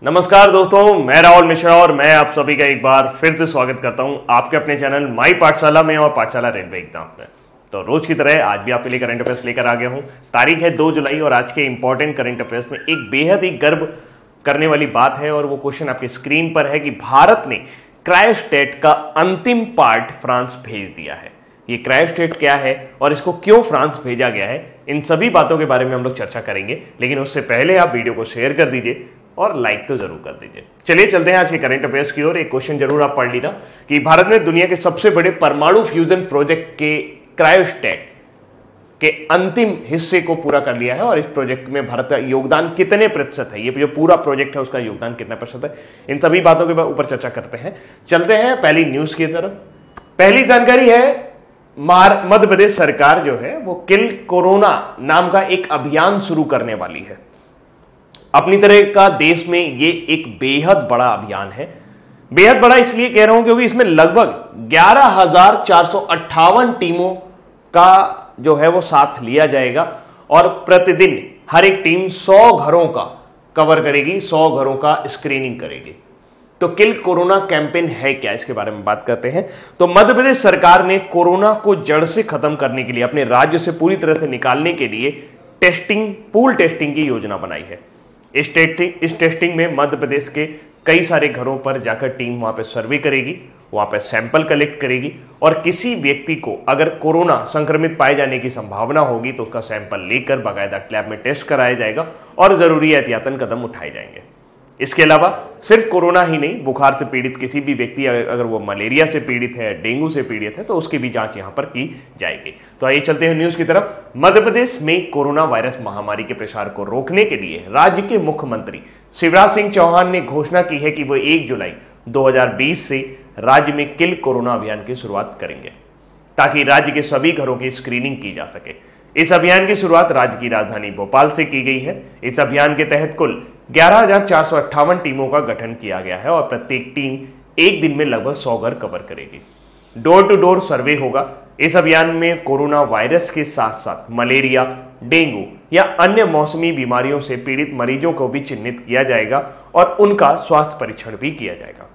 नमस्कार दोस्तों, मैं राहुल मिश्रा और मैं आप सभी का एक बार फिर से स्वागत करता हूं आपके अपने चैनल माई पाठशाला में और पाठशाला रेलवे एग्जाम में। तो रोज की तरह आज भी आपके लिए करंट अफेयर्स लेकर आ गया हूं। तारीख है 2 जुलाई और आज के इंपॉर्टेंट करंट अफेयर्स में एक बेहद ही गर्व करने वाली बात है और वो क्वेश्चन आपकी स्क्रीन पर है कि भारत ने क्रायोस्टेट का अंतिम पार्ट फ्रांस भेज दिया है। ये क्रायोस्टेट क्या है और इसको क्यों फ्रांस भेजा गया है, इन सभी बातों के बारे में हम लोग चर्चा करेंगे। लेकिन उससे पहले आप वीडियो को शेयर कर दीजिए और लाइक तो जरूर कर दीजिए। चलिए चलते हैं आज के करंट अफेयर्स की ओर। एक क्वेश्चन जरूर आप पढ़ लीजिए कि भारत ने दुनिया के सबसे बड़े परमाणु फ्यूजन प्रोजेक्ट के क्रायोस्टेट के अंतिम हिस्से को पूरा कर लिया है और इस प्रोजेक्ट में भारत का योगदान कितने प्रतिशत है, ये जो पूरा प्रोजेक्ट है उसका योगदान कितना प्रतिशत है, इन सभी बातों के ऊपर चर्चा करते हैं। चलते हैं पहली न्यूज की तरफ। पहली जानकारी है मध्य प्रदेश सरकार जो है वो किल कोरोना नाम का एक अभियान शुरू करने वाली है। अपनी तरह का देश में ये एक बेहद बड़ा अभियान है। बेहद बड़ा इसलिए कह रहा हूं क्योंकि इसमें लगभग 11,458 टीमों का जो है वो साथ लिया जाएगा और प्रतिदिन हर एक टीम 100 घरों का कवर करेगी, 100 घरों का स्क्रीनिंग करेगी। तो किल कोरोना कैंपेन है क्या, इसके बारे में बात करते हैं। तो मध्य प्रदेश सरकार ने कोरोना को जड़ से खत्म करने के लिए, अपने राज्य से पूरी तरह से निकालने के लिए पूल टेस्टिंग की योजना बनाई है। इस टेस्टिंग में मध्य प्रदेश के कई सारे घरों पर जाकर टीम वहां पे सर्वे करेगी, वहां पे सैंपल कलेक्ट करेगी और किसी व्यक्ति को अगर कोरोना संक्रमित पाए जाने की संभावना होगी तो उसका सैंपल लेकर बाकायदा लैब में टेस्ट कराया जाएगा और जरूरी एहतियातन कदम उठाए जाएंगे। इसके अलावा सिर्फ कोरोना ही नहीं, बुखार से पीड़ित किसी भी व्यक्ति अगर वो मलेरिया से पीड़ित है, डेंगू से पीड़ित है तो उसकी भी जांच यहां पर की जाएगी। तो आइए चलते हैं न्यूज की तरफ। मध्य प्रदेश में कोरोना वायरस महामारी के प्रसार को रोकने के लिए राज्य के मुख्यमंत्री शिवराज सिंह चौहान ने घोषणा की है कि वो 1 जुलाई 2020 से राज्य में किल कोरोना अभियान की शुरुआत करेंगे ताकि राज्य के सभी घरों की स्क्रीनिंग की जा सके। इस अभियान की शुरुआत राज्य की राजधानी भोपाल से की गई है। इस अभियान के तहत कुल 11,458 टीमों का गठन किया गया है और प्रत्येक टीम एक दिन में लगभग 100 घर कवर करेगी। डोर टू डोर सर्वे होगा। इस अभियान में कोरोना वायरस के साथ साथ मलेरिया, डेंगू या अन्य मौसमी बीमारियों से पीड़ित मरीजों को भी चिन्हित किया जाएगा और उनका स्वास्थ्य परीक्षण भी किया जाएगा।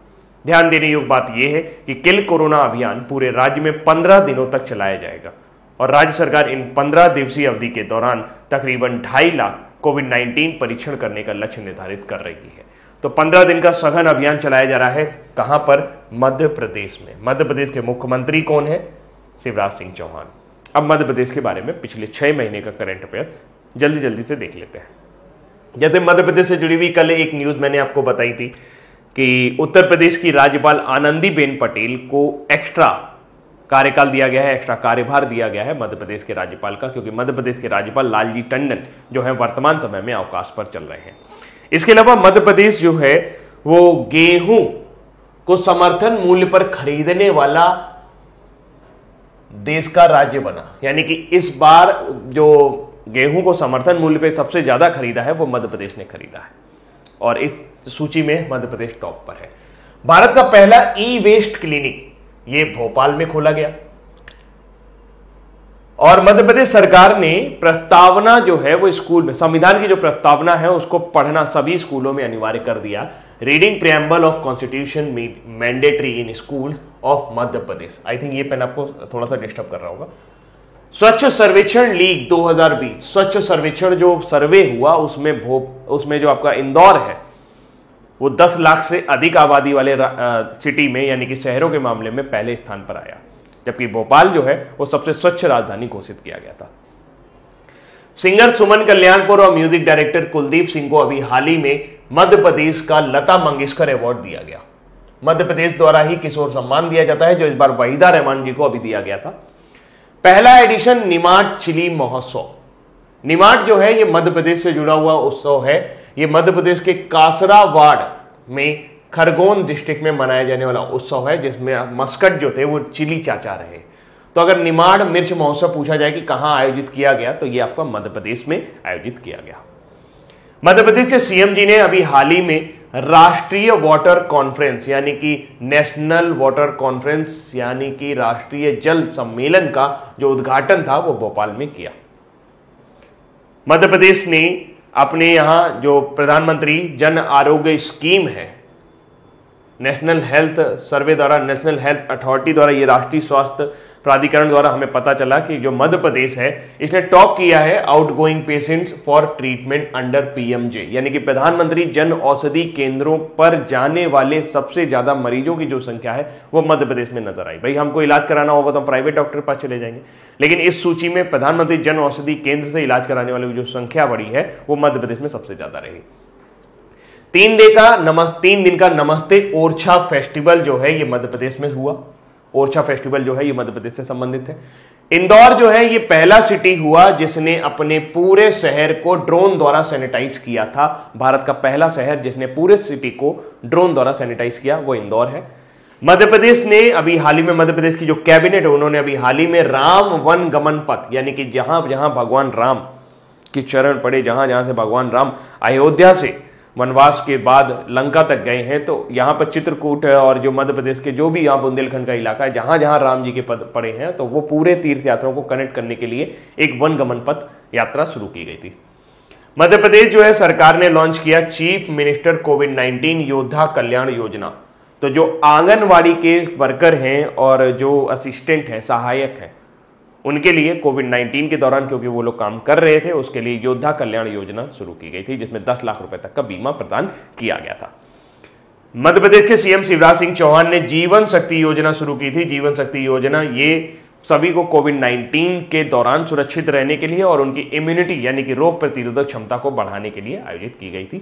ध्यान देने योग्य बात यह है कि किल कोरोना अभियान पूरे राज्य में 15 दिनों तक चलाया जाएगा और राज्य सरकार इन 15 दिवसीय अवधि के दौरान तकरीबन 2.5 लाख कोविड-19 परीक्षण करने का लक्ष्य निर्धारित कर रही है। तो 15 दिन का सघन अभियान चलाया जा रहा है। कहां पर? मध्य प्रदेश में। मध्य प्रदेश के मुख्यमंत्री कौन है? शिवराज सिंह चौहान। अब मध्य प्रदेश के बारे में पिछले 6 महीने का करंट अफेयर जल्दी से देख लेते हैं। जैसे मध्य प्रदेश से जुड़ी हुई कल एक न्यूज मैंने आपको बताई थी कि उत्तर प्रदेश की राज्यपाल आनंदीबेन पटेल को एक्स्ट्रा कार्यकाल दिया गया है, एक्स्ट्रा कार्यभार दिया गया है मध्य प्रदेश के राज्यपाल का, क्योंकि मध्य प्रदेश के राज्यपाल लालजी टंडन जो है वर्तमान समय में अवकाश पर चल रहे हैं। इसके अलावा मध्य प्रदेश जो है वो गेहूं को समर्थन मूल्य पर खरीदने वाला देश का राज्य बना। यानी कि इस बार जो गेहूं को समर्थन मूल्य पर सबसे ज्यादा खरीदा है वो मध्य प्रदेश ने खरीदा है और इस सूची में मध्य प्रदेश टॉप पर है। भारत का पहला ई वेस्ट क्लिनिक ये भोपाल में खोला गया और मध्य प्रदेश सरकार ने प्रस्तावना जो है वो स्कूल में, संविधान की जो प्रस्तावना है उसको पढ़ना सभी स्कूलों में अनिवार्य कर दिया। Reading preamble of constitution mandatory in schools of Madhya Pradesh. I think ये पेन आपको थोड़ा सा डिस्टर्ब कर रहा होगा। स्वच्छ सर्वेक्षण लीग 2020, स्वच्छ सर्वेक्षण जो सर्वे हुआ उसमें जो आपका इंदौर है वो 10 लाख से अधिक आबादी वाले सिटी में यानी कि शहरों के मामले में पहले स्थान पर आया, जबकि भोपाल जो है वो सबसे स्वच्छ राजधानी घोषित किया गया था। सिंगर सुमन कल्याणपुर और म्यूजिक डायरेक्टर कुलदीप सिंह को अभी हाल ही में मध्य प्रदेश का लता मंगेशकर अवार्ड दिया गया। मध्य प्रदेश द्वारा ही किशोर सम्मान दिया जाता है जो इस बार वहीदा रहमान जी को अभी दिया गया था। पहला एडिशन निमाड़ चिली महोत्सव। निमाड़ जो है ये मध्य प्रदेश से जुड़ा हुआ उत्सव है। ये मध्य प्रदेश के कासरावाड़ में खरगोन डिस्ट्रिक्ट में मनाया जाने वाला उत्सव है जिसमें मस्कट जो थे वो चिली चाचा रहे। तो अगर निमाड़ मिर्च महोत्सव पूछा जाए कि कहां आयोजित किया गया तो ये आपका मध्य प्रदेश में आयोजित किया गया। मध्य प्रदेश के सीएम जी ने अभी हाल ही में राष्ट्रीय वाटर कॉन्फ्रेंस यानी कि नेशनल वाटर कॉन्फ्रेंस यानी कि राष्ट्रीय जल सम्मेलन का जो उद्घाटन था वो भोपाल में किया। मध्य प्रदेश ने अपने यहाँ जो प्रधानमंत्री जन आरोग्य स्कीम है, नेशनल हेल्थ सर्वे द्वारा, नेशनल हेल्थ अथॉरिटी द्वारा, ये राष्ट्रीय स्वास्थ्य प्राधिकरण द्वारा हमें पता चला कि जो मध्य प्रदेश है इसने टॉप किया है outgoing patients for treatment under PMJ, यानी कि प्रधानमंत्री जन औषधि केंद्रों पर जाने वाले सबसे ज्यादा मरीजों की जो संख्या है वो मध्य प्रदेश में नजर आई। भाई हमको इलाज कराना होगा तो हम प्राइवेट डॉक्टर के पास चले जाएंगे, लेकिन इस सूची में प्रधानमंत्री जन औषधि केंद्र से इलाज कराने वालों की जो संख्या बढ़ी है वो मध्य प्रदेश में सबसे ज्यादा रही। 3 दिन का नमस्ते ओरछा फेस्टिवल जो है ये मध्य प्रदेश में हुआ। ओरछा फेस्टिवल जो है ये मध्य प्रदेश से संबंधित है। इंदौर जो है ये पहला सिटी हुआ जिसने अपने पूरे शहर को ड्रोन द्वारा सैनिटाइज किया था। भारत का पहला शहर जिसने पूरे सिटी को ड्रोन द्वारा सैनिटाइज किया वो इंदौर है। मध्य प्रदेश ने अभी हाल ही में, मध्य प्रदेश की जो कैबिनेट है उन्होंने अभी हाल ही में राम वन गमन पथ, यानी कि जहां जहां भगवान राम की चरण पड़े, जहां जहां से भगवान राम अयोध्या से वनवास के बाद लंका तक गए हैं, तो यहाँ पर चित्रकूट है और जो मध्य प्रदेश के जो भी यहाँ बुंदेलखंड का इलाका है जहां जहां राम जी के पद पड़े हैं, तो वो पूरे तीर्थ यात्राओं को कनेक्ट करने के लिए एक वन गमन पथ यात्रा शुरू की गई थी। मध्य प्रदेश जो है सरकार ने लॉन्च किया चीफ मिनिस्टर कोविड-19 योद्धा कल्याण योजना। तो जो आंगनवाड़ी के वर्कर हैं और जो असिस्टेंट हैं, सहायक हैं, उनके लिए कोविड-19 के दौरान क्योंकि वो लोग काम कर रहे थे उसके लिए योद्धा कल्याण योजना शुरू की गई थी, जिसमें 10 लाख रुपए तक का बीमा प्रदान किया गया था। मध्य प्रदेश के सीएम शिवराज सिंह चौहान ने जीवन शक्ति योजना शुरू की थी। जीवन शक्ति योजना ये सभी को कोविड-19 के दौरान सुरक्षित रहने के लिए और उनकी इम्यूनिटी यानी कि रोग प्रतिरोधक क्षमता को बढ़ाने के लिए आयोजित की गई थी।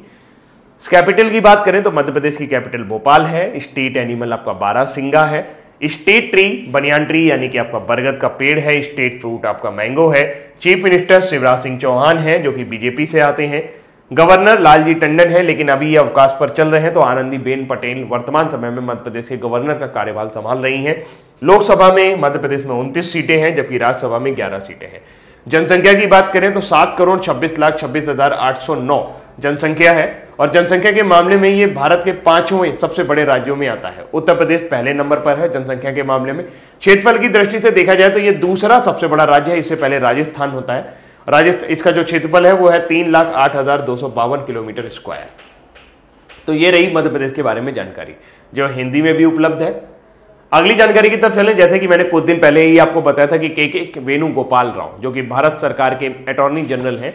कैपिटल की बात करें तो मध्य प्रदेश की कैपिटल भोपाल है। स्टेट एनिमल आपका बारहसिंगा है। स्टेट ट्री बनियान ट्री यानी कि आपका बरगद का पेड़ है। स्टेट फ्रूट आपका मैंगो है। चीफ मिनिस्टर शिवराज सिंह चौहान है जो कि बीजेपी से आते हैं। गवर्नर लालजी टंडन है, लेकिन अभी ये अवकाश पर चल रहे हैं, तो आनंदीबेन पटेल वर्तमान समय में मध्य प्रदेश के गवर्नर का कार्यभार संभाल रही हैं। लोकसभा में मध्य प्रदेश में 29 सीटें हैं जबकि राज्यसभा में 11 सीटें हैं। जनसंख्या की बात करें तो 7,26,26,809 जनसंख्या है और जनसंख्या के मामले में ये भारत के 5वें सबसे बड़े राज्यों में आता है। उत्तर प्रदेश पहले नंबर पर है जनसंख्या के मामले में। क्षेत्रफल की दृष्टि से देखा जाए तो ये दूसरा सबसे बड़ा राज्य है, इससे पहले राजस्थान होता है। इसका जो क्षेत्रफल है वो है 3,08,252 किलोमीटर स्क्वायर। तो ये रही मध्य प्रदेश के बारे में जानकारी जो हिंदी में भी उपलब्ध है। अगली जानकारी की तरफ चलें। जैसे कि मैंने कुछ दिन पहले ही आपको बताया था कि के वेणुगोपाल राव जो कि भारत सरकार के अटॉर्नी जनरल हैं,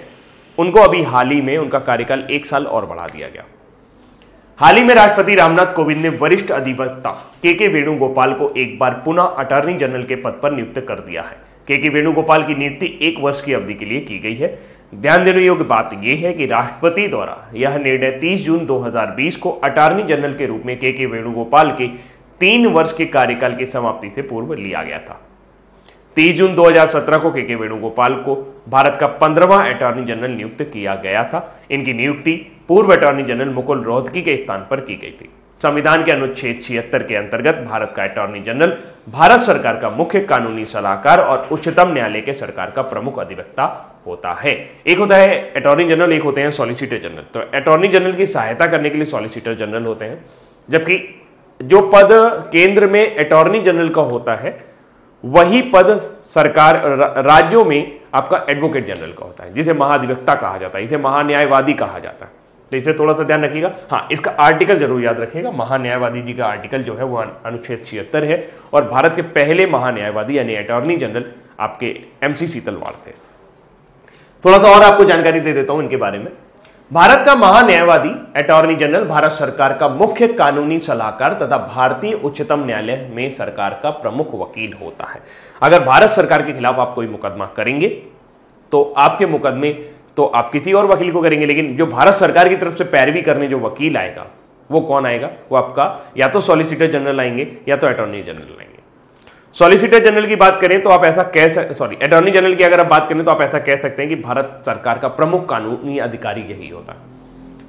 उनको अभी हाल ही में उनका कार्यकाल 1 साल और बढ़ा दिया गया। हाल ही में राष्ट्रपति रामनाथ कोविंद ने वरिष्ठ अधिवक्ता के वेणुगोपाल को एक बार पुनः अटॉर्नी जनरल के पद पर नियुक्त कर दिया है। के वेणुगोपाल की नियुक्ति 1 वर्ष की अवधि के लिए की गई है। ध्यान देने योग्य बात यह है कि राष्ट्रपति द्वारा यह निर्णय 30 जून 2020 को अटॉर्नी जनरल के रूप में के वेणुगोपाल के 3 वर्ष के कार्यकाल की समाप्ति से पूर्व लिया गया था। 30 जून 2017 को के वेणुगोपाल को भारत का 15वां अटॉर्नी जनरल नियुक्त किया गया था। इनकी नियुक्ति पूर्व अटॉर्नी जनरल मुकुल रोहतगी के स्थान पर की गई थी। संविधान के अनुच्छेद 76 के अंतर्गत भारत का अटॉर्नी जनरल भारत सरकार का मुख्य कानूनी सलाहकार और उच्चतम न्यायालय के सरकार का प्रमुख अधिवक्ता होता है। एक होता है अटॉर्नी जनरल, एक होते हैं सॉलिसिटर जनरल। तो अटॉर्नी जनरल की सहायता करने के लिए सॉलिसिटर जनरल होते हैं, जबकि जो पद केंद्र में अटॉर्नी जनरल का होता है वही पद सरकार राज्यों में आपका एडवोकेट जनरल का होता है, जिसे महाधिवक्ता कहा जाता है, इसे महान्यायवादी कहा जाता है। तो इसे थोड़ा सा ध्यान रखिएगा। हाँ, इसका आर्टिकल जरूर याद रखिएगा। महान्यायवादी जी का आर्टिकल जो है वो अनुच्छेद 76 है और भारत के पहले महान्यायवादी यानी अटॉर्नी जनरल आपके MC सीतलवाड़ थे। थोड़ा सा और आपको जानकारी दे देता हूं इनके बारे में। भारत का महान्यायवादी अटॉर्नी जनरल भारत सरकार का मुख्य कानूनी सलाहकार तथा भारतीय उच्चतम न्यायालय में सरकार का प्रमुख वकील होता है। अगर भारत सरकार के खिलाफ आप कोई मुकदमा करेंगे तो आपके मुकदमे तो आप किसी और वकील को करेंगे, लेकिन जो भारत सरकार की तरफ से पैरवी करने जो वकील आएगा वो कौन आएगा? वो आपका या तो सॉलिसिटर जनरल आएंगे या तो अटॉर्नी जनरल आएंगे। सॉलिसिटर जनरल की बात करें तो आप ऐसा अटॉर्नी जनरल की अगर आप बात करें तो आप ऐसा कह सकते हैं कि भारत सरकार का प्रमुख कानूनी अधिकारी यही होता है।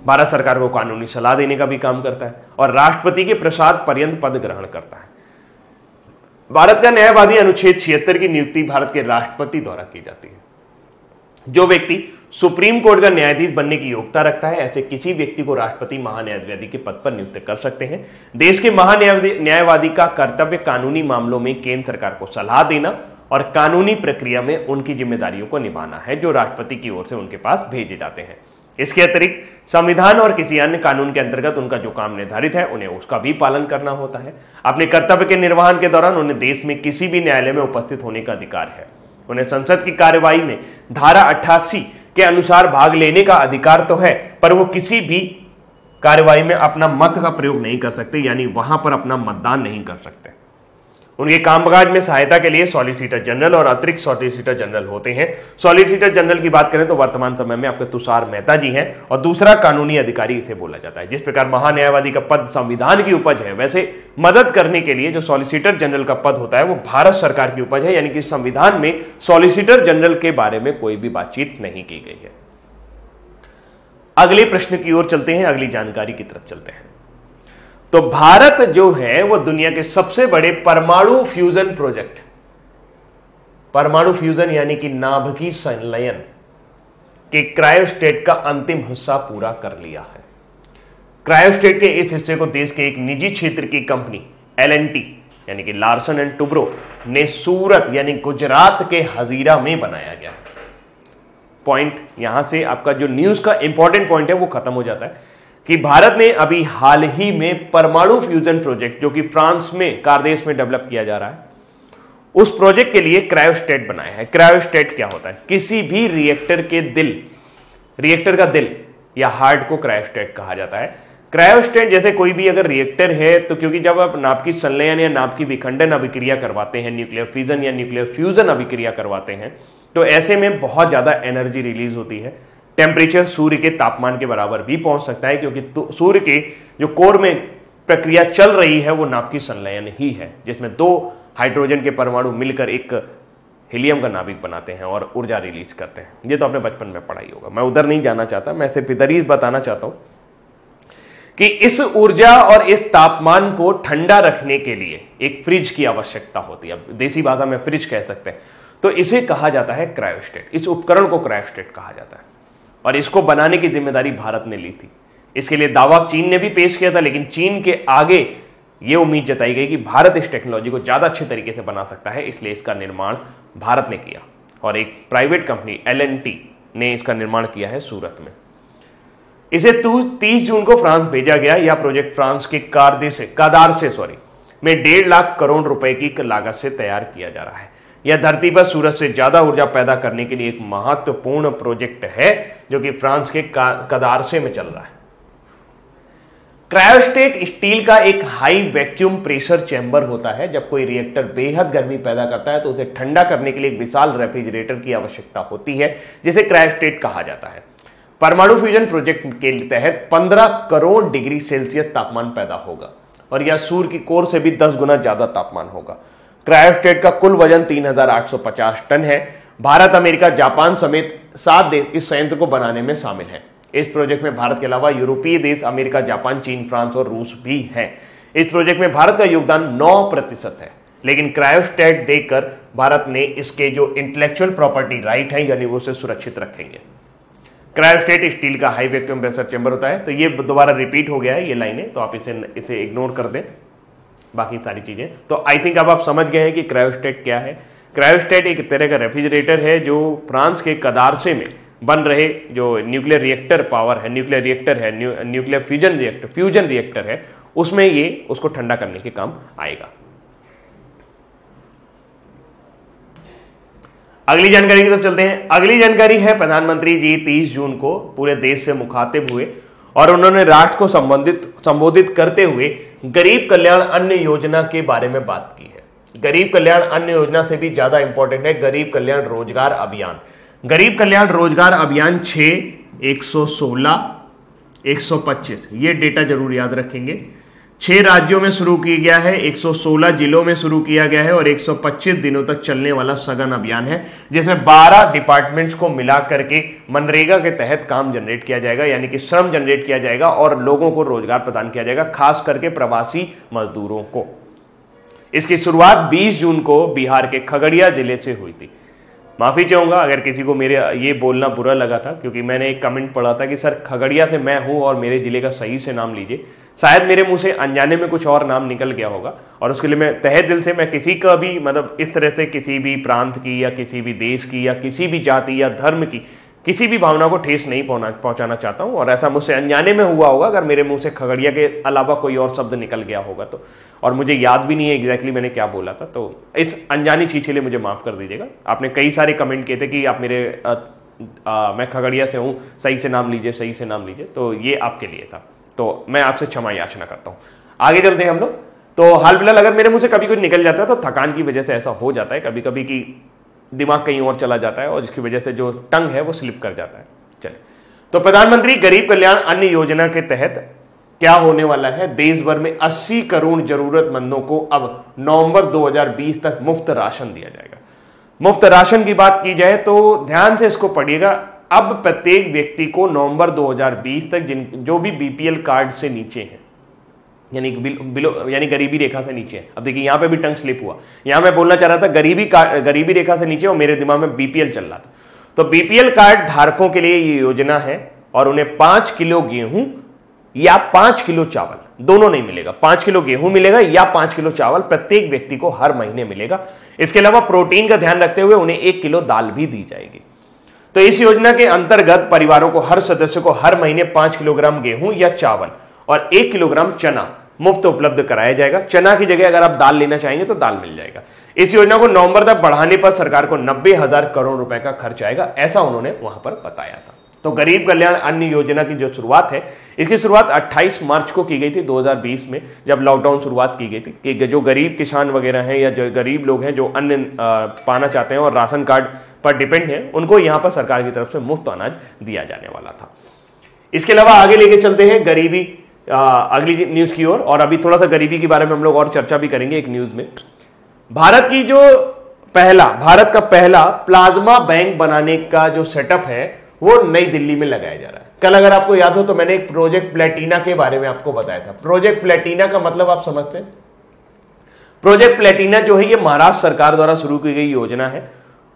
भारत सरकार को कानूनी सलाह देने का भी काम करता है और राष्ट्रपति के प्रसाद पर्यंत पद ग्रहण करता है। भारत का न्यायवादी अनुच्छेद 76 की नियुक्ति भारत के राष्ट्रपति द्वारा की जाती है। जो व्यक्ति सुप्रीम कोर्ट का न्यायाधीश बनने की योग्यता रखता है ऐसे किसी व्यक्ति को राष्ट्रपति महान्यायवादी के पद पर नियुक्त कर सकते हैं। देश के महान्यायवादी का कर्तव्य कानूनी मामलों में केंद्र सरकार को सलाह देना और कानूनी प्रक्रिया में उनकी जिम्मेदारियों को निभाना है जो राष्ट्रपति की ओर से उनके पास भेजे जाते हैं। इसके अतिरिक्त संविधान और किसी अन्य कानून के अंतर्गत उनका जो काम निर्धारित है उन्हें उसका भी पालन करना होता है। अपने कर्तव्य के निर्वहन के दौरान उन्हें देश में किसी भी न्यायालय में उपस्थित होने का अधिकार है। उन्हें संसद की कार्यवाही में धारा 88 के अनुसार भाग लेने का अधिकार तो है, पर वो किसी भी कार्यवाही में अपना मत का प्रयोग नहीं कर सकते, यानी वहां पर अपना मतदान नहीं कर सकते। उनके कामकाज में सहायता के लिए सॉलिसिटर जनरल और अतिरिक्त सॉलिसिटर जनरल होते हैं। सॉलिसिटर जनरल की बात करें तो वर्तमान समय में आपके तुषार मेहता जी हैं और दूसरा कानूनी अधिकारी इसे बोला जाता है। जिस प्रकार महान्यायवादी का पद संविधान की उपज है, वैसे मदद करने के लिए जो सॉलिसिटर जनरल का पद होता है वो भारत सरकार की उपज है, यानी कि संविधान में सॉलिसिटर जनरल के बारे में कोई भी बातचीत नहीं की गई है। अगले प्रश्न की ओर चलते हैं, अगली जानकारी की तरफ चलते हैं। तो भारत जो है वो दुनिया के सबसे बड़े परमाणु फ्यूजन प्रोजेक्ट, परमाणु फ्यूजन यानी कि नाभिकीय संलयन के क्रायोस्टेट का अंतिम हिस्सा पूरा कर लिया है। क्रायोस्टेट के इस हिस्से को देश के एक निजी क्षेत्र की कंपनी L&T यानी कि लार्सन एंड टुब्रो ने सूरत यानी गुजरात के हजीरा में बनाया गया। पॉइंट यहां से आपका जो न्यूज का इंपॉर्टेंट पॉइंट है वो खत्म हो जाता है कि भारत ने अभी हाल ही में परमाणु फ्यूजन प्रोजेक्ट जो कि फ्रांस में कारदेश में डेवलप किया जा रहा है, उस प्रोजेक्ट के लिए क्रायोस्टेट बनाया है। क्रायोस्टेट क्या होता है? किसी भी रिएक्टर के दिल, रिएक्टर का दिल या हार्ट को क्रायोस्टेट कहा जाता है। क्रायोस्टेट जैसे कोई भी अगर रिएक्टर है तो क्योंकि जब आप नाभिकीय संलयन या नाभिकीय विखंडन अभिक्रिया करवाते हैं, न्यूक्लियर फिजन या न्यूक्लियर फ्यूजन अभिक्रिया करवाते हैं, तो ऐसे में बहुत ज्यादा एनर्जी रिलीज होती है। टेम्परेचर सूर्य के तापमान के बराबर भी पहुंच सकता है, क्योंकि सूर्य के जो कोर में प्रक्रिया चल रही है वो नाभिकीय संलयन ही है, जिसमें 2 हाइड्रोजन के परमाणु मिलकर एक हीलियम का नाभिक बनाते हैं और ऊर्जा रिलीज करते हैं। ये तो आपने बचपन में पढ़ा ही होगा, मैं उधर नहीं जाना चाहता, मैं सिर्फ इधर ही बताना चाहता हूं कि इस ऊर्जा और इस तापमान को ठंडा रखने के लिए एक फ्रिज की आवश्यकता होती है। देसी भाषा में फ्रिज कह सकते हैं। तो इसे कहा जाता है क्रायोस्टेट। इस उपकरण को क्रायोस्टेट कहा जाता है और इसको बनाने की जिम्मेदारी भारत ने ली थी। इसके लिए दावा चीन ने भी पेश किया था, लेकिन चीन के आगे यह उम्मीद जताई गई कि भारत इस टेक्नोलॉजी को ज्यादा अच्छे तरीके से बना सकता है, इसलिए इसका निर्माण भारत ने किया और एक प्राइवेट कंपनी L&T ने इसका निर्माण किया है सूरत में। इसे 30 जून को फ्रांस भेजा गया। यह प्रोजेक्ट फ्रांस के कादारसे में 1.5 लाख करोड़ रुपए की लागत से तैयार किया जा रहा है। यह धरती पर सूरज से ज्यादा ऊर्जा पैदा करने के लिए एक महत्वपूर्ण प्रोजेक्ट है जो कि फ्रांस के कादारसे में चल रहा है। क्रायोस्टेट स्टील का एक हाई वैक्यूम प्रेशर चैम्बर होता है। जब कोई रिएक्टर बेहद गर्मी पैदा करता है तो उसे ठंडा करने के लिए एक विशाल रेफ्रिजरेटर की आवश्यकता होती है, जिसे क्रायोस्टेट कहा जाता है। परमाणु फ्यूजन प्रोजेक्ट के तहत 15 करोड़ डिग्री सेल्सियस तापमान पैदा होगा और यह सूर्य की कोर से भी 10 गुना ज्यादा तापमान होगा। क्रायोस्टेट का कुल वजन 3850 टन है। भारत, अमेरिका, जापान समेत 7 देश इस संयंत्र को बनाने में शामिल हैं। इस प्रोजेक्ट में भारत के अलावा यूरोपीय देश अमेरिका, जापान, चीन, फ्रांस और रूस भी हैं। इस प्रोजेक्ट में भारत का योगदान 9% है, लेकिन क्रायोस्टेट देकर भारत ने इसके जो इंटेलेक्चुअल प्रॉपर्टी राइट है यानी वो उसे सुरक्षित रखेंगे। क्रायोस्टेट स्टील का हाई वैक्यूम प्रेशर चैम्बर होता है। तो ये दोबारा रिपीट हो गया है ये लाइनें, तो आप इसे इग्नोर कर दें बाकी सारी चीजें। तो आई थिंक अब आप समझ गए हैं कि क्रायोस्टेट क्या है। क्रायोस्टेट एक तरह का रेफ्रिजरेटर है जो फ्रांस के कदारसे में बन रहे जो न्यूक्लियर रिएक्टर पावर है, न्यूक्लियर रिएक्टर है, न्यूक्लियर फ्यूजन रिएक्टर है, उसमें ये उसको ठंडा करने के काम आएगा। अगली जानकारी की तरफ चलते हैं। अगली जानकारी है प्रधानमंत्री जी 30 जून को पूरे देश से मुखातिब हुए और उन्होंने राष्ट्र को संबोधित करते हुए गरीब कल्याण अन्न योजना के बारे में बात की है। गरीब कल्याण अन्न योजना से भी ज्यादा इंपॉर्टेंट है गरीब कल्याण रोजगार अभियान। गरीब कल्याण रोजगार अभियान 6, 116, 125 ये डेटा जरूर याद रखेंगे। 6 राज्यों में शुरू किया गया है, 116 जिलों में शुरू किया गया है और 125 दिनों तक चलने वाला सघन अभियान है, जिसमें 12 डिपार्टमेंट्स को मिला करके मनरेगा के तहत काम जनरेट किया जाएगा, यानी कि श्रम जनरेट किया जाएगा और लोगों को रोजगार प्रदान किया जाएगा, खास करके प्रवासी मजदूरों को। इसकी शुरुआत 20 जून को बिहार के खगड़िया जिले से हुई थी। माफी चाहूंगा अगर किसी को मेरे ये बोलना बुरा लगा था, क्योंकि मैंने एक कमेंट पढ़ा था कि सर खगड़िया से मैं हूं और मेरे जिले का सही से नाम लीजिए। शायद मेरे मुंह से अनजाने में कुछ और नाम निकल गया होगा और उसके लिए मैं तहे दिल से मैं किसी का भी मतलब इस तरह से किसी भी प्रांत की या किसी भी देश की या किसी भी जाति या धर्म की किसी भी भावना को ठेस नहीं पहुंचाना चाहता हूं, और ऐसा मुझसे अनजाने में हुआ होगा, अगर मेरे मुंह से खगड़िया के अलावा कोई और शब्द निकल गया होगा तो, और मुझे याद भी नहीं है एग्जैक्टली मैंने क्या बोला था, तो इस अनजानी चीज के लिए मुझे माफ कर दीजिएगा। आपने कई सारे कमेंट किए थे कि आप मेरे मैं खगड़िया से हूं, सही से नाम लीजिए, सही से नाम लीजिए, तो ये आपके लिए था, तो मैं आपसे क्षमा याचना करता हूं। आगे चलते हैं हम लोग। तो हाल फिलहाल अगर मेरे मुंह से कभी कुछ निकल जाता है तो थकान की वजह से ऐसा हो जाता है कभी कभी कि दिमाग कहीं और चला जाता है, और जिसकी वजह से जो टंग है वो स्लिप कर जाता है। चलिए, तो प्रधानमंत्री गरीब कल्याण अन्न योजना के तहत क्या होने वाला है, देश भर में 80 करोड़ जरूरतमंदों को अब नवंबर 2020 तक मुफ्त राशन दिया जाएगा। मुफ्त राशन की बात की जाए तो ध्यान से इसको पढ़िएगा। अब प्रत्येक व्यक्ति को नवंबर 2020 तक जो भी बीपीएल कार्ड से नीचे हैं, यानी गरीबी रेखा से नीचे है। अब देखिए यहां पे भी टंग स्लिप हुआ, यहां मैं बोलना चाह रहा था गरीबी रेखा से नीचे, और मेरे दिमाग में बीपीएल चल रहा था। तो बीपीएल कार्ड धारकों के लिए ये योजना है, और उन्हें 5 किलो गेहूं या 5 किलो चावल दोनों नहीं मिलेगा। 5 किलो गेहूं मिलेगा या 5 किलो चावल प्रत्येक व्यक्ति को हर महीने मिलेगा। इसके अलावा प्रोटीन का ध्यान रखते हुए उन्हें 1 किलो दाल भी दी जाएगी। तो इस योजना के अंतर्गत परिवारों को हर सदस्य को हर महीने 5 किलोग्राम गेहूं या चावल और 1 किलोग्राम चना मुफ्त उपलब्ध कराया जाएगा। चना की जगह अगर आप दाल लेना चाहेंगे तो दाल मिल जाएगा। इस योजना को नवंबर तक बढ़ाने पर सरकार को 90,000 करोड़ रुपए का खर्च आएगा, ऐसा उन्होंने वहां पर बताया था। तो गरीब कल्याण अन्न योजना की जो शुरुआत है, इसकी शुरुआत 28 मार्च को की गई थी 2020 में, जब लॉकडाउन शुरुआत की गई थी कि जो गरीब किसान वगैरह हैं या जो गरीब लोग हैं जो अन्न पाना चाहते हैं और राशन कार्ड पर डिपेंड है, उनको यहां पर सरकार की तरफ से मुफ्त अनाज दिया जाने वाला था। इसके अलावा आगे लेके चलते हैं गरीबी अगली न्यूज की ओर, और अभी थोड़ा सा गरीबी के बारे में हम लोग और चर्चा भी करेंगे एक न्यूज में। भारत का पहला प्लाज्मा बैंक बनाने का जो सेटअप है वो नई दिल्ली में लगाया जा रहा है। कल अगर आपको याद हो तो मैंने एक प्रोजेक्ट प्लेटिना के बारे में आपको बताया था। प्रोजेक्ट प्लेटिना का मतलब आप समझते हैं? प्रोजेक्ट प्लेटिना जो है ये महाराष्ट्र सरकार द्वारा शुरू की गई योजना है,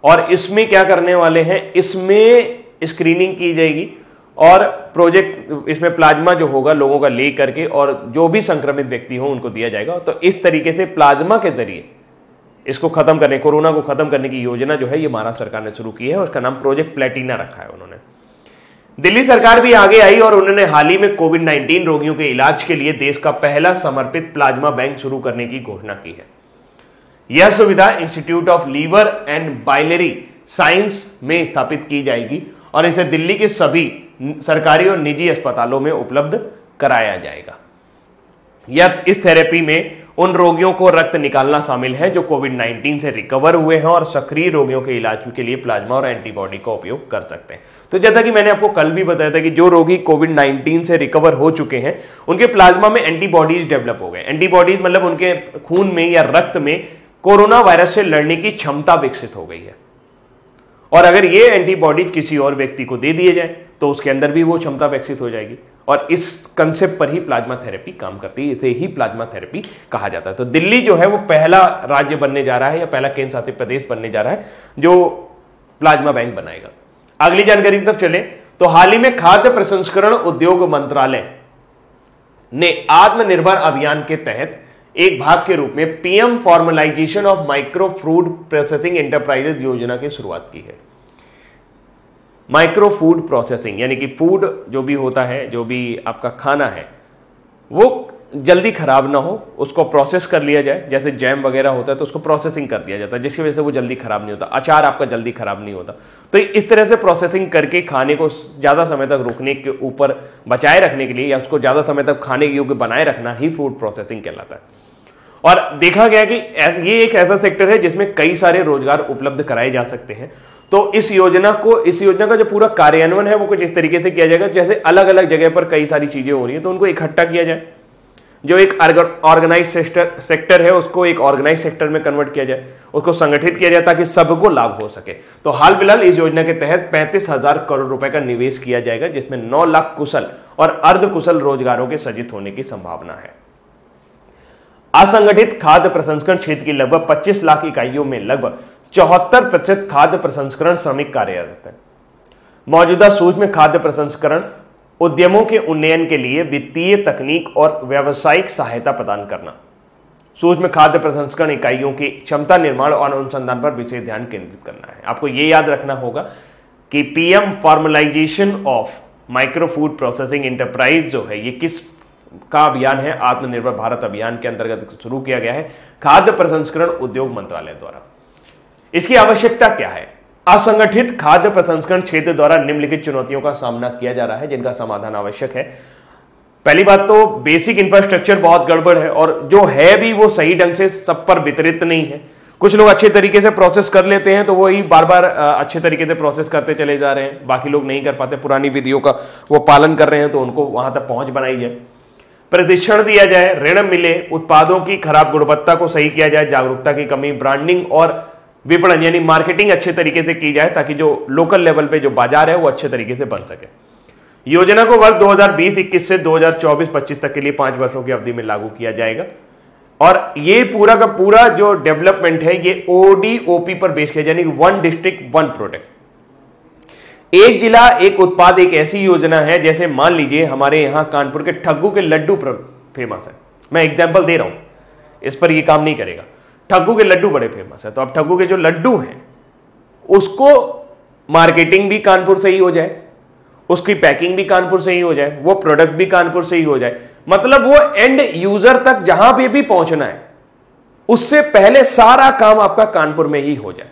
और इसमें क्या करने वाले हैं, इसमें स्क्रीनिंग की जाएगी और प्रोजेक्ट इसमें प्लाज्मा जो होगा लोगों का ले करके, और जो भी संक्रमित व्यक्ति हो उनको दिया जाएगा। तो इस तरीके से प्लाज्मा के जरिए इसको खत्म करने, कोरोना को खत्म करने की योजना जो है ये महाराष्ट्र सरकार ने शुरू की है, उसका नाम प्रोजेक्ट प्लेटिना रखा है उन्होंने। दिल्ली सरकार भी आगे आई और उन्होंने हाल ही में कोविड-19 रोगियों के इलाज के लिए देश का पहला समर्पित प्लाज्मा बैंक शुरू करने की घोषणा की है। यह सुविधा institute of liver and biliary science में स्थापित की जाएगी और इसे दिल्ली के सभी सरकारी और निजी अस्पतालों में उपलब्ध कराया जाएगा। इस थेरेपी में उन रोगियों को रक्त निकालना शामिल है जो कोविड-19 से रिकवर हुए हैं और सक्रिय रोगियों के इलाज के लिए प्लाज्मा और एंटीबॉडी का उपयोग कर सकते हैं। तो जैसा कि मैंने आपको कल भी बताया था कि जो रोगी कोविड-19 से रिकवर हो चुके हैं उनके प्लाज्मा में एंटीबॉडीज डेवलप हो गए। एंटीबॉडीज मतलब उनके खून में या रक्त में कोरोना वायरस से लड़ने की क्षमता विकसित हो गई है, और अगर ये एंटीबॉडीज किसी और व्यक्ति को दे दिए जाए तो उसके अंदर भी वो क्षमता विकसित हो जाएगी। और इस कंसेप्ट पर ही प्लाज्मा थेरेपी काम करती है, इसे ही प्लाज्मा थेरेपी कहा जाता है। तो दिल्ली जो है वो पहला राज्य बनने जा रहा है या पहला केंद्र शासित प्रदेश बनने जा रहा है जो प्लाज्मा बैंक बनाएगा। अगली जानकारी की तरफ चले तो हाल ही में खाद्य प्रसंस्करण उद्योग मंत्रालय ने आत्मनिर्भर अभियान के तहत एक भाग के रूप में PM formalisation of micro food processing enterprises योजना की शुरुआत की है। माइक्रो फूड प्रोसेसिंग यानी कि फूड जो भी होता है, जो भी आपका खाना है वो जल्दी खराब ना हो, उसको प्रोसेस कर लिया जाए। जैसे जैम वगैरह होता है तो उसको प्रोसेसिंग कर दिया जाता है जिसकी वजह से वो जल्दी खराब नहीं होता। अचार आपका जल्दी खराब नहीं होता। तो इस तरह से प्रोसेसिंग करके खाने को ज्यादा समय तक रुकने के ऊपर बचाए रखने के लिए या उसको ज्यादा समय तक खाने के योग्य बनाए रखना ही फूड प्रोसेसिंग कहलाता है। और देखा गया कि ये एक ऐसा सेक्टर है जिसमें कई सारे रोजगार उपलब्ध कराए जा सकते हैं। तो इस योजना का जो पूरा कार्यान्वयन है वो कुछ इस तरीके से किया जाएगा जैसे अलग अलग जगह पर कई सारी चीजें हो रही हैं तो उनको इकट्ठा किया जाए। जो एक ऑर्गेनाइज सेक्टर है उसको एक ऑर्गेनाइज सेक्टर में कन्वर्ट किया जाए, उसको संगठित किया जाए ताकि सबको लाभ हो सके। तो हाल फिलहाल इस योजना के तहत 35,000 करोड़ रुपए का निवेश किया जाएगा जिसमें 9 लाख कुशल और अर्धकुशल रोजगारों के सृजित होने की संभावना है। असंगठित खाद्य प्रसंस्करण क्षेत्र की लगभग 25 लाख इकाइयों में लगभग 74% खाद्य प्रसंस्करण श्रमिक कार्यरत है। मौजूदा सूक्ष्म खाद्य प्रसंस्करण उद्यमों के उन्नयन के लिए वित्तीय, तकनीक और व्यावसायिक सहायता प्रदान करना, सूक्ष्म खाद्य प्रसंस्करण इकाइयों की क्षमता निर्माण और अनुसंधान पर विशेष ध्यान केंद्रित करना है। आपको यह याद रखना होगा कि PM formalisation of micro food processing enterprise जो है, ये किस का अभियान है? आत्मनिर्भर भारत अभियान के अंतर्गत शुरू किया गया है खाद्य प्रसंस्करण उद्योग मंत्रालय द्वारा। इसकी आवश्यकता क्या है? असंगठित खाद्य प्रसंस्करण क्षेत्र द्वारा निम्नलिखित चुनौतियों का सामना किया जा रहा है जिनका समाधान आवश्यक है। पहली बात तो बेसिक इंफ्रास्ट्रक्चर बहुत गड़बड़ है और जो है भी वो सही ढंग से सब पर वितरित नहीं है। कुछ लोग अच्छे तरीके से प्रोसेस कर लेते हैं तो वही बार बार अच्छे तरीके से प्रोसेस करते चले जा रहे हैं, बाकी लोग नहीं कर पाते, पुरानी विधियों का वो पालन कर रहे हैं, तो उनको वहां तक पहुंच बनाई जाए, प्रशिक्षण दिया जाए, ऋण मिले, उत्पादों की खराब गुणवत्ता को सही किया जाए, जागरूकता की कमी, ब्रांडिंग और विपणन यानी मार्केटिंग अच्छे तरीके से की जाए ताकि जो लोकल लेवल पे जो बाजार है वो अच्छे तरीके से बन सके। योजना को वर्ष 2020-21 से 2024-25 तक के लिए 5 वर्षों की अवधि में लागू किया जाएगा और ये पूरा का पूरा जो डेवलपमेंट है ये ओडीओपी पर बेस किया, यानी वन डिस्ट्रिक्ट वन प्रोडक्ट, एक जिला एक उत्पाद, एक ऐसी योजना है जैसे मान लीजिए हमारे यहां कानपुर के ठग्गू के लड्डू फेमस है। मैं एग्जांपल दे रहा हूं, इस पर ये काम नहीं करेगा। ठग्गू के लड्डू बड़े फेमस है, तो अब ठग्गू के जो लड्डू हैं उसको मार्केटिंग भी कानपुर से ही हो जाए, उसकी पैकिंग भी कानपुर से ही हो जाए, वो प्रोडक्ट भी कानपुर से ही हो जाए, मतलब वो एंड यूजर तक जहां पे भी पहुंचना है उससे पहले सारा काम आपका कानपुर में ही हो जाए।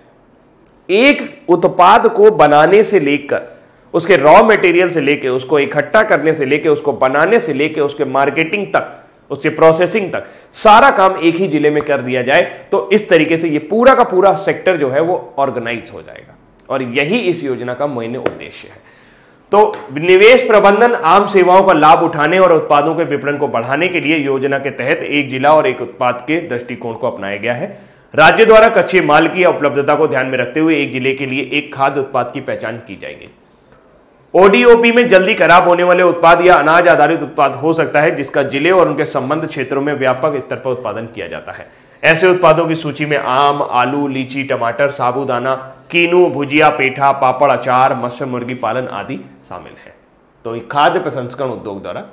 एक उत्पाद को बनाने से लेकर उसके रॉ मटेरियल से लेकर उसको इकट्ठा करने से लेकर उसको बनाने से लेकर उसके मार्केटिंग तक, उसके प्रोसेसिंग तक सारा काम एक ही जिले में कर दिया जाए तो इस तरीके से ये पूरा का पूरा सेक्टर जो है वो ऑर्गेनाइज हो जाएगा और यही इस योजना का मुख्य उद्देश्य है। तो निवेश प्रबंधन आम सेवाओं का लाभ उठाने और उत्पादों के विपणन को बढ़ाने के लिए योजना के तहत एक जिला और एक उत्पाद के दृष्टिकोण को अपनाया गया है। राज्य द्वारा कच्चे माल की उपलब्धता को ध्यान में रखते हुए एक जिले के लिए एक खाद्य उत्पाद की पहचान की जाएगी। ओडीओपी में जल्दी खराब होने वाले उत्पाद या अनाज आधारित उत्पाद हो सकता है जिसका जिले और उनके संबंध क्षेत्रों में व्यापक स्तर पर उत्पादन किया जाता है। ऐसे उत्पादों की सूची में आम, आलू, लीची, टमाटर, साबूदाना, कीनू, भुजिया, पेठा, पापड़, अचार, मत्स्य, मुर्गी पालन आदि शामिल है। तो खाद्य प्रसंस्करण उद्योग द्वारा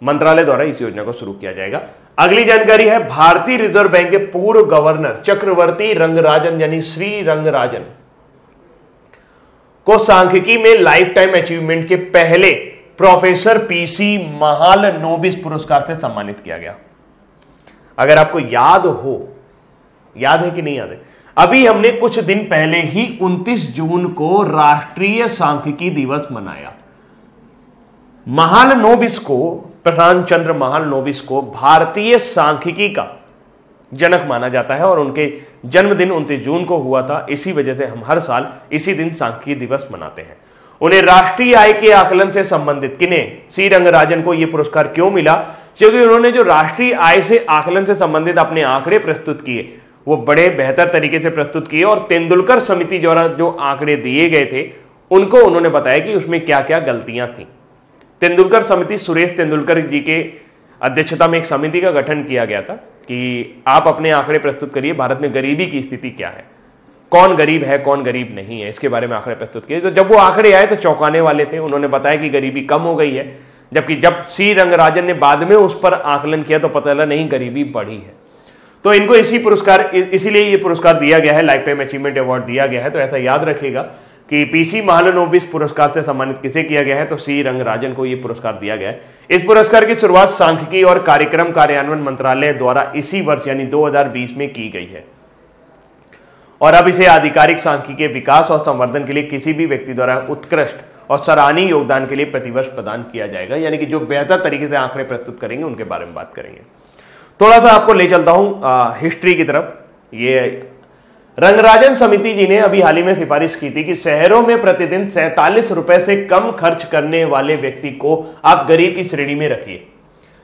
मंत्रालय द्वारा इस योजना को शुरू किया जाएगा। अगली जानकारी है भारतीय रिजर्व बैंक के पूर्व गवर्नर चक्रवर्ती रंगराजन यानी श्री रंगराजन को सांख्यिकी में लाइफ टाइम अचीवमेंट के पहले प्रोफेसर पीसी महालनोबिस पुरस्कार से सम्मानित किया गया। अगर आपको याद हो, याद है कि नहीं याद है, अभी हमने कुछ दिन पहले ही 29 जून को राष्ट्रीय सांख्यिकी दिवस मनाया। महालनोबिस को, प्रशांत चंद्र महालनोबिस को भारतीय सांख्यिकी का जनक माना जाता है और उनके जन्मदिन 29 जून को हुआ था। इसी वजह से हम हर साल इसी दिन सांख्यिकी दिवस मनाते हैं। उन्हें राष्ट्रीय आय के आकलन से संबंधित श्री रंगराजन को यह पुरस्कार क्यों मिला? क्योंकि उन्होंने जो राष्ट्रीय आय से आकलन से संबंधित अपने आंकड़े प्रस्तुत किए वो बड़े बेहतर तरीके से प्रस्तुत किए और तेंदुलकर समिति द्वारा जो आंकड़े दिए गए थे उनको उन्होंने बताया कि उसमें क्या क्या गलतियां थी। तेंदुलकर समिति, सुरेश तेंदुलकर जी के अध्यक्षता में एक समिति का गठन किया गया था कि आप अपने आंकड़े प्रस्तुत करिए, भारत में गरीबी की स्थिति क्या है, कौन गरीब है कौन गरीब नहीं है, इसके बारे में आंकड़े प्रस्तुत किए। तो जब वो आंकड़े आए तो चौंकाने वाले थे। उन्होंने बताया कि गरीबी कम हो गई है, जबकि जब श्री रंगराजन ने बाद में उस पर आकलन किया तो पता चला नहीं, गरीबी बढ़ी है। तो इनको इसीलिए ये पुरस्कार दिया गया है, लाइफ टाइम अचीवमेंट अवार्ड दिया गया है। तो ऐसा याद रखिएगा कि पीसी महालनोबिस पुरस्कार से सम्मानित किसे किया गया है, तो श्री रंगराजन को यह पुरस्कार दिया गया है। इस पुरस्कार की शुरुआत सांख्यिकी और कार्यक्रम कार्यान्वयन मंत्रालय द्वारा इसी वर्ष यानी 2020 में की गई है और अब इसे आधिकारिक सांख्यिकी के विकास और संवर्धन के लिए किसी भी व्यक्ति द्वारा उत्कृष्ट और सराहनीय योगदान के लिए प्रतिवर्ष प्रदान किया जाएगा। यानी कि जो बेहतर तरीके से आंकड़े प्रस्तुत करेंगे उनके बारे में बात करेंगे। थोड़ा सा आपको ले चलता हूं हिस्ट्री की तरफ। ये रंगराजन समिति जी ने अभी हाल ही में सिफारिश की थी कि शहरों में प्रतिदिन 47 रुपए से कम खर्च करने वाले व्यक्ति को आप गरीब की श्रेणी में रखिए,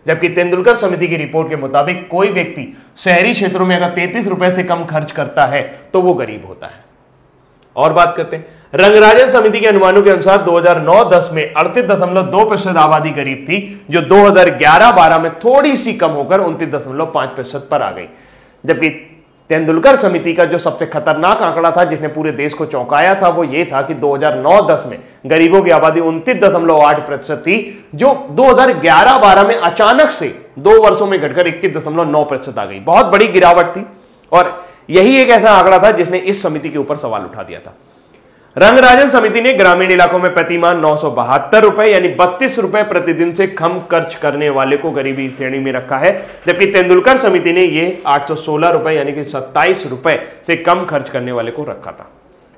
जबकि तेंदुलकर समिति की रिपोर्ट के मुताबिक कोई व्यक्ति शहरी क्षेत्रों में अगर 33 रुपए से कम खर्च करता है तो वो गरीब होता है। और बात करते हैं रंगराजन समिति के अनुमानों के अनुसार 2009-10 में 38.2% आबादी गरीब थी, जो 2011-12 में थोड़ी सी कम होकर 29.5% पर आ गई। जबकि तेंदुलकर समिति का जो सबसे खतरनाक आंकड़ा था जिसने पूरे देश को चौंकाया था वो ये था कि 2009-10 में गरीबों की आबादी 29.8% थी, जो 2011-12 में अचानक से 2 वर्षों में घटकर 21.9% आ गई। बहुत बड़ी गिरावट थी और यही एक ऐसा आंकड़ा था जिसने इस समिति के ऊपर सवाल उठा दिया था। रंगराजन समिति ने ग्रामीण इलाकों में प्रतिमाह 972 रुपए यानी 32 रुपए प्रतिदिन से कम खर्च करने वाले को गरीबी श्रेणी में रखा है, जबकि तेंदुलकर समिति ने यह 816 रुपए यानी कि 27 रुपए से कम खर्च करने वाले को रखा था।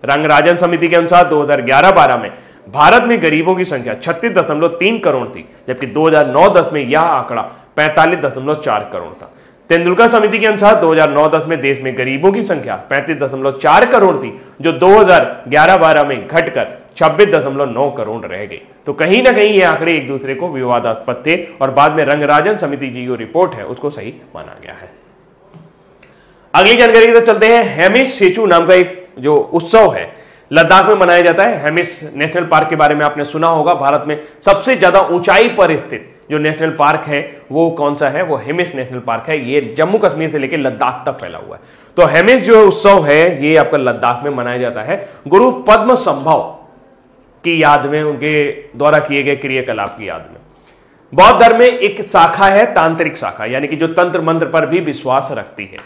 रंगराजन समिति के अनुसार 2011-12 में भारत में गरीबों की संख्या 36.3 करोड़ थी, जबकि 2009-10 में यह आंकड़ा 45.4 करोड़ था। तेंदुलकर समिति के अनुसार 2009-10 में देश में गरीबों की संख्या 35.4 करोड़ थी, जो 2011-12 में घटकर 26.9 करोड़ रह गई। तो कहीं ना कहीं ये आंकड़े एक दूसरे को विवादास्पद थे और बाद में रंगराजन समिति की जो रिपोर्ट है उसको सही माना गया है। अगली जानकारी की तरफ चलते हैं। हेमिस सेचू नाम का एक जो उत्सव है लद्दाख में मनाया जाता है। हेमिस नेशनल पार्क के बारे में आपने सुना होगा। भारत में सबसे ज्यादा ऊंचाई पर स्थित जो नेशनल पार्क है वो कौन सा है? वो हेमिस नेशनल पार्क है। ये जम्मू कश्मीर से लेकर लद्दाख तक फैला हुआ है। तो हेमिस जो उत्सव है ये आपका लद्दाख में मनाया जाता है गुरु पद्म संभव की याद में, उनके द्वारा किए गए क्रियाकलाप की याद में। बौद्ध धर्म में एक शाखा है तांत्रिक शाखा, यानी कि जो तंत्र मंत्र पर भी विश्वास रखती है।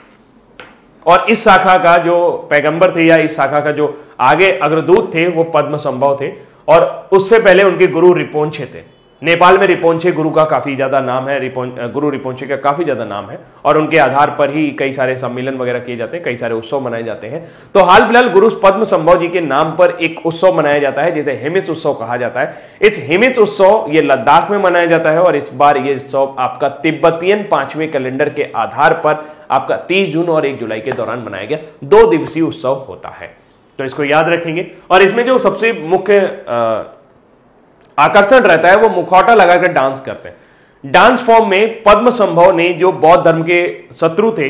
और इस शाखा का जो पैगंबर थे या इस शाखा का जो आगे अग्रदूत थे वो पद्म संभव थे, और उससे पहले उनके गुरु रिपोंछे थे। नेपाल में रिपोंछे गुरु का काफी ज्यादा नाम है, गुरु रिपोंछे का काफी ज्यादा नाम है, और उनके आधार पर ही कई सारे सम्मेलन वगैरह किए जाते हैं, कई सारे उत्सव मनाए जाते हैं। तो हाल फिलहाल गुरु पद्म संभव जी के नाम पर एक उत्सव मनाया जाता है जिसे हेमिस उत्सव कहा जाता है। इस हेमिस उत्सव ये लद्दाख में मनाया जाता है, और इस बार ये उत्सव आपका तिब्बतियन 5वें कैलेंडर के आधार पर आपका 30 जून और 1 जुलाई के दौरान मनाया गया 2 दिवसीय उत्सव होता है। तो इसको याद रखेंगे। और इसमें जो सबसे मुख्य आकर्षण रहता है वो मुखौटा लगाकर डांस करते हैं। डांस फॉर्म में पद्म संभव ने जो बौद्ध धर्म के शत्रु थे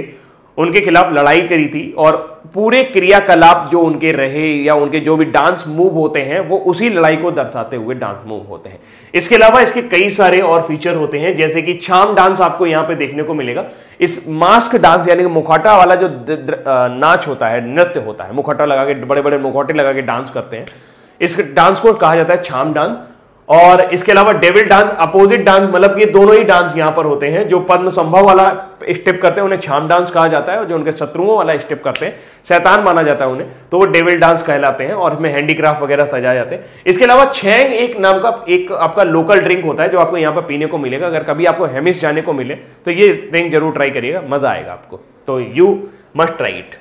उनके खिलाफ लड़ाई करी थी, और पूरे क्रियाकलाप जो उनके रहे या उनके जो भी डांस मूव होते हैं वो उसी लड़ाई को दर्शाते हुए डांस मूव होते हैं। इसके अलावा इसके कई सारे और फीचर होते हैं, जैसे कि छाम डांस आपको यहां पे देखने को मिलेगा। इस मास्क डांस यानी कि मुखौटा वाला जो नाच होता है, नृत्य होता है, मुखौटा लगा के बड़े बड़े मुखौटे लगा के डांस करते हैं, इस डांस को कहा जाता है छाम डांस। और इसके अलावा डेविल डांस, अपोजिट डांस, मतलब ये दोनों ही डांस यहां पर होते हैं। जो पद्म संभव वाला स्टेप करते हैं उन्हें छाम डांस कहा जाता है, और जो उनके शत्रुओं वाला स्टेप करते हैं, शैतान माना जाता है उन्हें, तो वो डेविल डांस कहलाते हैं, और इसमें हैंडीक्राफ्ट वगैरह सजाए जाते हैं। इसके अलावा छेंग एक नाम का एक आपका लोकल ड्रिंक होता है जो आपको यहां पर पीने को मिलेगा। अगर कभी आपको हेमिस जाने को मिले तो ये ड्रिंक जरूर ट्राई करिएगा, मजा आएगा आपको। तो यू मस्ट ट्राई इट।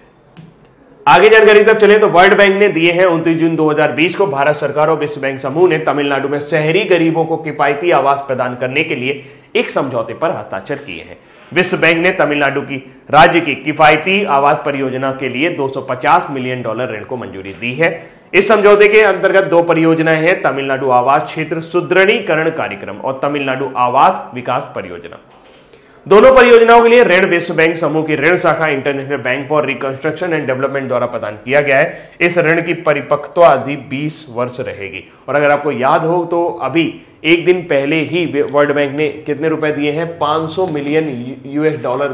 आगे जानकारी तक चले तो वर्ल्ड बैंक ने दिए हैं 29 जून 2020 को भारत सरकार और विश्व बैंक समूह ने तमिलनाडु में शहरी गरीबों को किफायती आवास प्रदान करने के लिए एक समझौते पर हस्ताक्षर किए हैं। विश्व बैंक ने तमिलनाडु की राज्य की किफायती आवास परियोजना के लिए $250 मिलियन ऋण को मंजूरी दी है। इस समझौते के अंतर्गत 2 परियोजनाएं हैं, तमिलनाडु आवास क्षेत्र सुदृढ़ीकरण कार्यक्रम और तमिलनाडु आवास विकास परियोजना। दोनों परियोजनाओं के लिए ऋण विश्व बैंक समूह की ऋण शाखा international bank for reconstruction and development द्वारा प्रदान किया गया है। इस ऋण की परिपक्वता अवधि 20 वर्ष रहेगी। और अगर आपको याद हो तो अभी एक दिन पहले ही वर्ल्ड बैंक ने कितने रुपए दिए हैं? $500 मिलियन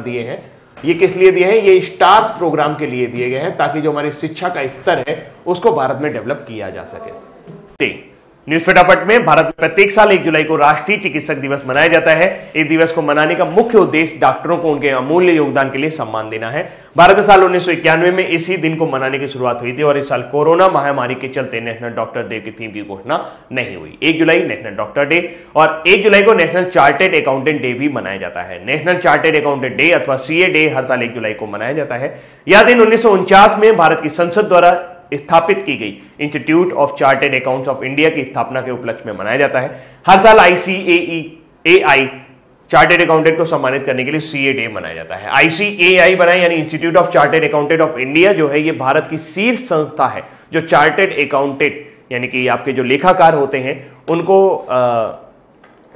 दिए हैं। ये किस लिए दिए हैं? ये स्टार्स प्रोग्राम के लिए दिए गए हैं, ताकि जो हमारी शिक्षा का स्तर है उसको भारत में डेवलप किया जा सके। न्यूज फटाफट में भारत में प्रत्येक साल 1 जुलाई को राष्ट्रीय चिकित्सक दिवस मनाया जाता है। इस दिवस को मनाने का मुख्य उद्देश्य डॉक्टरों को उनके अमूल्य योगदान के लिए सम्मान देना है। भारत में साल 1991 में इसी दिन को मनाने की शुरुआत हुई थी, और इस साल कोरोना महामारी के चलते नेशनल डॉक्टर डे की थीम की घोषणा नहीं हुई। 1 जुलाई नेशनल डॉक्टर डे और 1 जुलाई को नेशनल चार्टेड अकाउंटेंट डे भी मनाया जाता है। नेशनल चार्टेड अकाउंटेंट डे अथवा CA डे हर साल 1 जुलाई को मनाया जाता है। यह दिन 1949 में भारत की संसद द्वारा स्थापित की गई institute of chartered accounts of India की स्थापना के उपलक्ष्य में मनाया जाता है। हर साल ICAI चार्टेड अकाउंटेंट को सम्मानित करने के लिए CA डे मनाया जाता है। ICAI बनाए यानी institute of chartered accountant of India जो है ये भारत की शीर्ष संस्था है जो चार्टेड अकाउंटेंट यानी कि आपके जो लेखाकार होते हैं उनको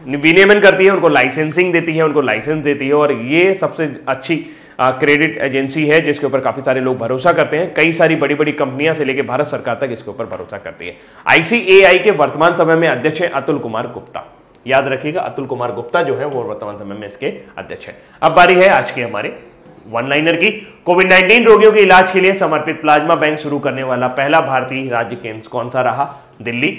विनियमन करती है, उनको लाइसेंसिंग देती है, उनको लाइसेंस देती है, और ये सबसे अच्छी क्रेडिट एजेंसी है जिसके ऊपर काफी सारे लोग भरोसा करते हैं। कई सारी बड़ी बड़ी कंपनियां से लेकर भारत सरकार तक इसके ऊपर भरोसा करती है। ICAI के वर्तमान समय में अध्यक्ष है अतुल कुमार गुप्ता। याद रखिएगा, अतुल कुमार गुप्ता जो है वो वर्तमान समय में इसके अध्यक्ष है। अब बारी है आज के हमारे वन लाइनर की। कोविड-19 रोगियों के इलाज के लिए समर्पित प्लाज्मा बैंक शुरू करने वाला पहला भारतीय राज्य कौन सा रहा? दिल्ली।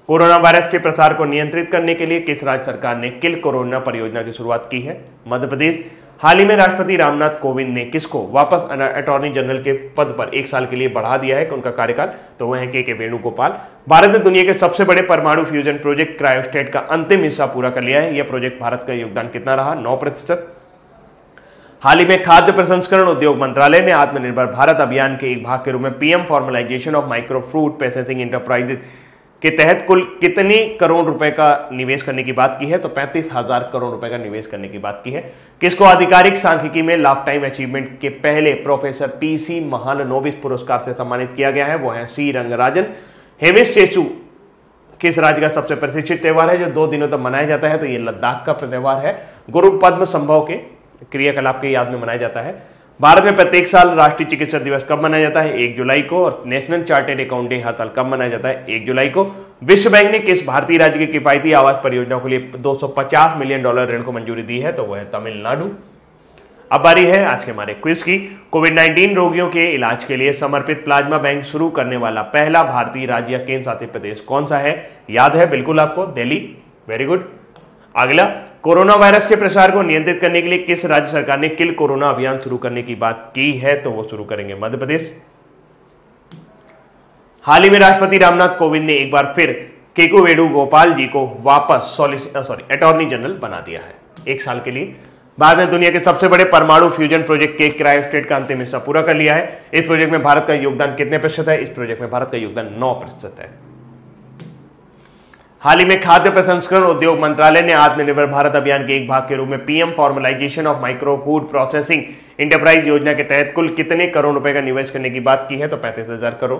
कोरोना वायरस के प्रसार को नियंत्रित करने के लिए किस राज्य सरकार ने किल कोरोना परियोजना की शुरुआत की है? मध्य प्रदेश। हाल ही में राष्ट्रपति रामनाथ कोविंद ने किसको वापस अटॉर्नी जनरल के पद पर 1 साल के लिए बढ़ा दिया है उनका कार्यकाल? तो वह है के वेणुगोपाल। भारत ने दुनिया के सबसे बड़े परमाणु फ्यूजन प्रोजेक्ट क्रायोस्टेट का अंतिम हिस्सा पूरा कर लिया है। यह प्रोजेक्ट भारत का योगदान कितना रहा? 9%। हाल ही में खाद्य प्रसंस्करण उद्योग मंत्रालय ने आत्मनिर्भर भारत अभियान के एक भाग के रूप में PM formalisation of micro food processing enterprises के तहत कुल कितने करोड़ रुपए का निवेश करने की बात की है? तो 35,000 करोड़ रुपए का निवेश करने की बात की है। किसको आधिकारिक सांख्यिकी में लाइफ टाइम अचीवमेंट के पहले प्रोफेसर पीसी महालनोबिस पुरस्कार से सम्मानित किया गया है? वो है सी रंगराजन। हेमिस सेचू किस राज्य का सबसे प्रशिक्षित त्योहार है जो 2 दिनों तक मनाया जाता है? तो ये लद्दाख का त्योहार है। गुरु पद्म संभव के क्रियाकलाप के याद में मनाया जाता है। भारत में प्रत्येक साल राष्ट्रीय चिकित्सा दिवस कब मनाया जाता है? 1 जुलाई को। और नेशनल चार्टर्ड अकाउंट डे हर साल कब मनाया जाता है? 1 जुलाई को। विश्व बैंक ने किस भारतीय राज्य की किफायती आवास परियोजना के लिए $250 मिलियन ऋण को मंजूरी दी है? तो वह है तमिलनाडु। अब बारी है आज के हमारे क्विज की। कोविड-19 रोगियों के इलाज के लिए समर्पित प्लाज्मा बैंक शुरू करने वाला पहला भारतीय राज्य या केंद्र शासित प्रदेश कौन सा है? याद है बिल्कुल आपको, दिल्ली। Very good. अगला, कोरोना वायरस के प्रसार को नियंत्रित करने के लिए किस राज्य सरकार ने किल कोरोना अभियान शुरू करने की बात की है? तो वो शुरू करेंगे मध्य प्रदेश। हाल ही में राष्ट्रपति रामनाथ कोविंद ने एक बार फिर के वेणुगोपाल जी को वापस अटॉर्नी जनरल बना दिया है 1 साल के लिए। भारत ने दुनिया के सबसे बड़े परमाणु फ्यूजन प्रोजेक्ट के क्रायोस्टेट का अंतिम हिस्सा पूरा कर लिया है। इस प्रोजेक्ट में भारत का योगदान कितने प्रतिशत है? इस प्रोजेक्ट में भारत का योगदान 9% है। हाल ही में खाद्य प्रसंस्करण उद्योग मंत्रालय ने आत्मनिर्भर भारत अभियान के एक भाग के रूप में PM formalisation of micro food processing enterprise योजना के तहत कुल कितने करोड़ रुपए का निवेश करने की बात की है? तो 35,000 करोड़।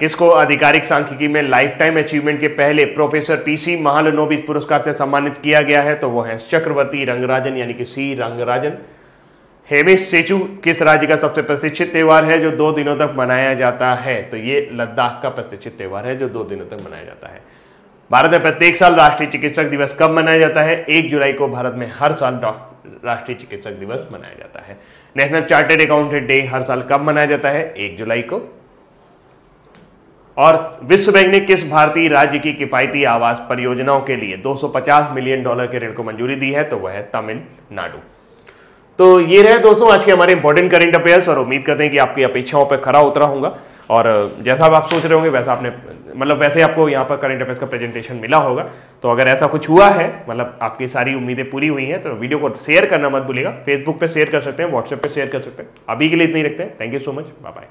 किसको आधिकारिक सांख्यिकी में लाइफ टाइम अचीवमेंट के पहले प्रोफेसर पीसी महालनोबिस पुरस्कार से सम्मानित किया गया है? तो वो है चक्रवर्ती रंगराजन यानी कि सी रंगराजन। हेमिस सेचू किस राज्य का सबसे प्रशिक्षित त्योहार है जो 2 दिनों तक मनाया जाता है? तो ये लद्दाख का प्रशिक्षित त्योहार है जो 2 दिनों तक मनाया जाता है। भारत में प्रत्येक साल राष्ट्रीय चिकित्सक दिवस कब मनाया जाता है? 1 जुलाई को भारत में हर साल राष्ट्रीय चिकित्सक दिवस मनाया जाता है। नेशनल चार्टर्ड अकाउंटेंट डे हर साल कब मनाया जाता है? 1 जुलाई को। और विश्व बैंक ने किस भारतीय राज्य की किफायती आवास परियोजनाओं के लिए $250 मिलियन के ऋण को मंजूरी दी है? तो वह है तमिलनाडु। तो ये रहे दोस्तों आज के हमारे इंपॉर्टेंट करंट अफेयर्स, और उम्मीद करते हैं कि आपकी अपेक्षाओं पर खरा उतरा होगा और जैसा आप सोच रहे होंगे वैसा आपने वैसे आपको यहाँ पर करंट अफेयर्स का प्रेजेंटेशन मिला होगा। तो अगर ऐसा कुछ हुआ है, आपकी सारी उम्मीदें पूरी हुई हैं, तो वीडियो को शेयर करना मत भूलिएगा। फेसबुक पे शेयर कर सकते हैं, व्हाट्सएप पे शेयर कर सकते हैं। अभी के लिए इतना ही रखते हैं। Thank you so much, bye bye.